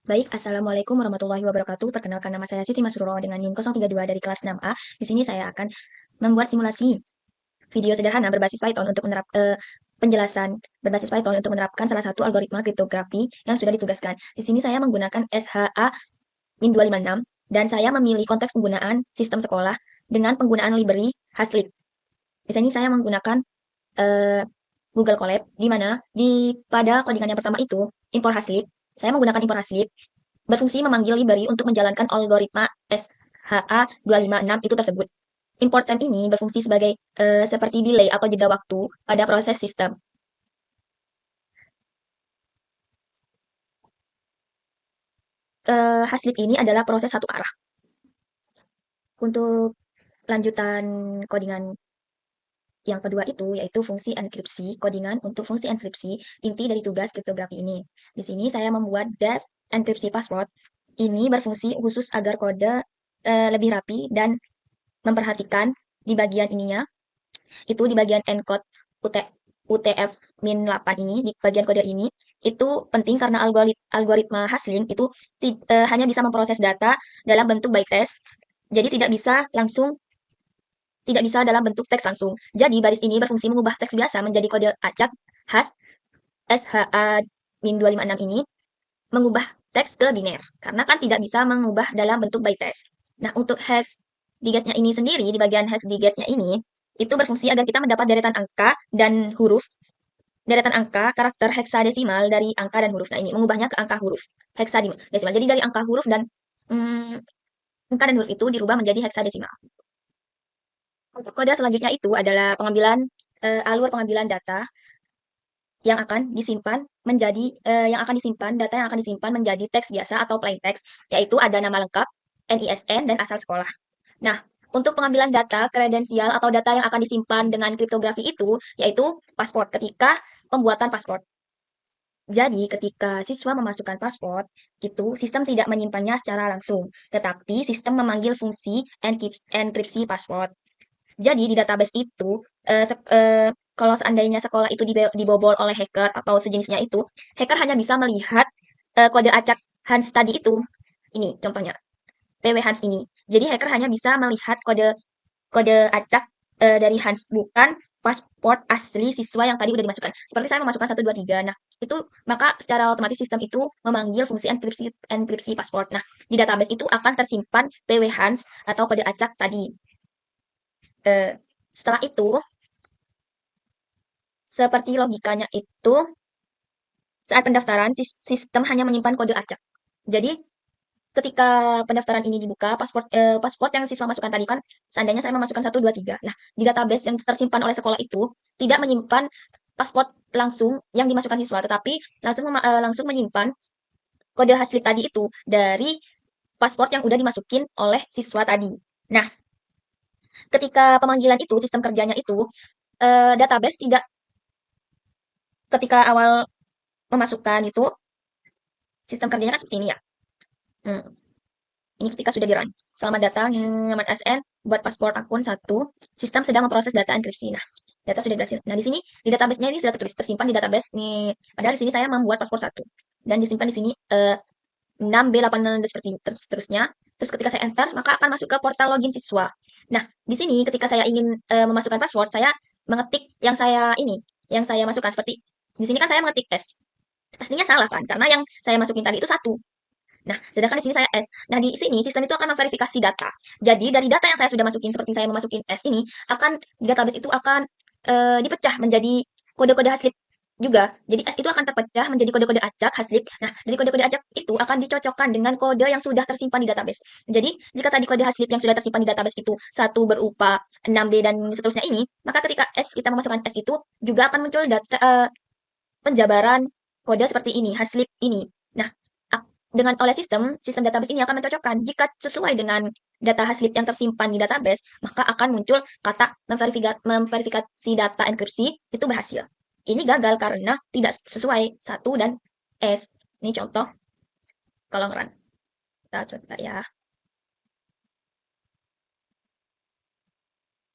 Baik, Assalamualaikum warahmatullahi wabarakatuh. Perkenalkan nama saya Siti Masruro dengan NIM 032 dari kelas 6A. Di sini saya akan membuat simulasi video sederhana berbasis Python untuk penjelasan berbasis Python untuk menerapkan salah satu algoritma kriptografi yang sudah ditugaskan. Di sini saya menggunakan SHA-256 dan saya memilih konteks penggunaan sistem sekolah dengan penggunaan library Haslip. Di sini saya menggunakan eh, Google Colab, di mana pada codingan yang pertama itu import Haslip. Saya menggunakan import Haslip berfungsi memanggil library untuk menjalankan algoritma SHA-256 itu tersebut. Import time ini berfungsi sebagai seperti delay atau jeda waktu pada proses sistem. Haslip ini adalah proses satu arah. Untuk lanjutan codingan yang kedua itu yaitu fungsi enkripsi, codingan untuk fungsi enkripsi, inti dari tugas kriptografi ini. Di sini saya membuat dash enkripsi password. Ini berfungsi khusus agar kode lebih rapi dan memperhatikan di bagian ininya, itu di bagian encode UTF-8 ini, di bagian kode ini, itu penting karena algoritma Haslin itu hanya bisa memproses data dalam bentuk bytecode, jadi tidak bisa dalam bentuk teks langsung. Jadi baris ini berfungsi mengubah teks biasa menjadi kode acak khas SHA-256 ini, mengubah teks ke biner, karena kan tidak bisa mengubah dalam bentuk bytecode. Nah, untuk hex digetnya ini sendiri, di bagian hex digetnya ini, itu berfungsi agar kita mendapat deretan angka dan huruf, deretan angka karakter heksadesimal dari angka dan huruf. Nah, ini mengubahnya ke angka huruf heksadesimal. Jadi dari angka huruf dan angka dan huruf itu dirubah menjadi heksadesimal. Untuk kode selanjutnya itu adalah alur pengambilan data yang akan disimpan data yang akan disimpan menjadi teks biasa atau plain text, yaitu ada nama lengkap, NISN, dan asal sekolah. Nah, untuk pengambilan data kredensial atau data yang akan disimpan dengan kriptografi itu, yaitu paspor ketika pembuatan paspor. Jadi, ketika siswa memasukkan paspor, itu sistem tidak menyimpannya secara langsung, tetapi sistem memanggil fungsi enkripsi paspor. Jadi di database itu, kalau seandainya sekolah itu dibobol oleh hacker atau sejenisnya itu, hacker hanya bisa melihat kode acak Hans tadi itu. Ini contohnya, PW Hans ini. Jadi hacker hanya bisa melihat kode kode acak dari Hans, bukan paspor asli siswa yang tadi udah dimasukkan. Seperti saya memasukkan 123. Nah, itu maka secara otomatis sistem itu memanggil fungsi enkripsi paspor. Nah, di database itu akan tersimpan PW Hans atau kode acak tadi. Eh, Setelah itu, seperti logikanya itu, saat pendaftaran, sistem hanya menyimpan kode acak. Jadi, ketika pendaftaran ini dibuka, paspor yang siswa masukkan tadi kan, seandainya saya memasukkan 123. Nah, di database yang tersimpan oleh sekolah itu, tidak menyimpan paspor langsung yang dimasukkan siswa, tetapi langsung menyimpan kode hasil tadi itu dari paspor yang udah dimasukin oleh siswa tadi. Nah, ketika pemanggilan itu, sistem kerjanya itu, database tidak ketika awal memasukkan itu, sistem kerjanya kan seperti ini ya. Hmm, Ini ketika sudah di-run. Selamat datang, Nyaman SN, buat paspor akun 1, sistem sedang memproses data enkripsi. Nah, data sudah berhasil. Nah, di sini, di database-nya ini sudah tersimpan di database nih. Padahal di sini saya membuat paspor 1. Dan disimpan di sini 6B8 dan seterusnya. Terus ketika saya enter, maka akan masuk ke portal login siswa. Nah, di sini ketika saya ingin memasukkan password, saya mengetik yang saya masukkan seperti di sini kan saya mengetik S. Pastinya salah kan? Karena yang saya masukin tadi itu 1. Nah, sedangkan di sini saya S. Nah, di sini sistem itu akan memverifikasi data. Jadi, dari data yang saya sudah masukin, seperti saya memasukin S ini, di database itu akan dipecah menjadi kode-kode haslip juga. Jadi, S itu akan terpecah menjadi kode-kode acak haslip. Nah, dari kode-kode acak itu akan dicocokkan dengan kode yang sudah tersimpan di database. Jadi, jika tadi kode haslip yang sudah tersimpan di database itu satu berupa 6B dan seterusnya ini, maka ketika S kita memasukkan S itu juga akan muncul penjabaran kode seperti ini, haslip ini. Nah, dengan oleh sistem database ini akan mencocokkan jika sesuai dengan data haslip yang tersimpan di database, maka akan muncul kata memverifikasi data enkripsi itu berhasil. Ini gagal karena tidak sesuai 1 dan S. Ini contoh kalau run. Kita coba ya.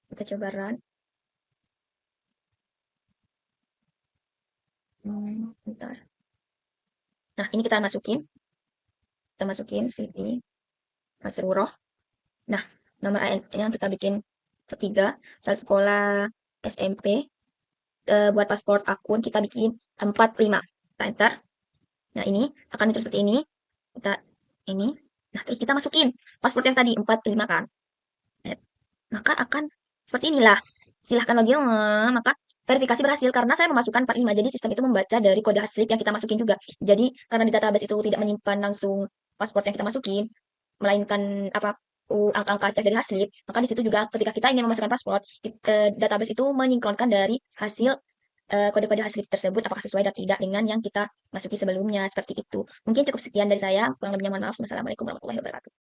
Kita coba run. Bentar. Nah, ini kita masukin. kita masukin Siti Masruroh. Nah, nomor AN-nya kita bikin ketiga, saat sekolah SMP, buat paspor akun kita bikin 45. Kita enter. Nah, ini akan muncul seperti ini. Kita ini. Nah, terus kita masukin paspor yang tadi 45 kan. Eh, Maka akan seperti inilah. Silahkan login, maka verifikasi berhasil karena saya memasukkan 45. Jadi sistem itu membaca dari kode slip yang kita masukin juga. Jadi karena di database itu tidak menyimpan langsung paspor yang kita masukin, melainkan apa angka-angka cek dari hasil, maka di situ juga ketika kita ingin memasukkan paspor, database itu menyinkronkan dari hasil kode-kode hasil tersebut apakah sesuai atau tidak dengan yang kita masuki sebelumnya seperti itu. Mungkin cukup sekian dari saya, kurang lebihnya mohon maaf. Wassalamualaikum warahmatullahi wabarakatuh.